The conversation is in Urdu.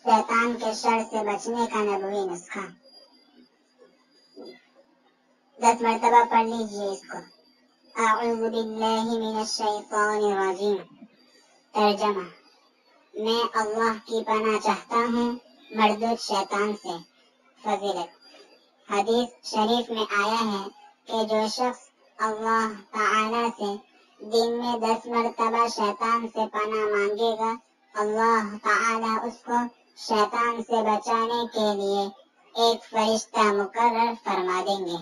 شیطان کے شر سے بچنے کا نبوی نسخہ۔ 10 مرتبہ پڑھ لیجئے اس کو۔ اعوذ باللہ من الشیطان الرجیم۔ ترجمہ: میں اللہ کی پناہ چاہتا ہوں مردود شیطان سے۔ فضیلت: حدیث شریف میں آیا ہے کہ جو شخص اللہ تعالی سے دن میں 10 مرتبہ شیطان سے پناہ مانگے گا، اللہ تعالی اس کو شیطان سے بچانے کے لیے ایک فرشتہ مقرر فرما دیں گے۔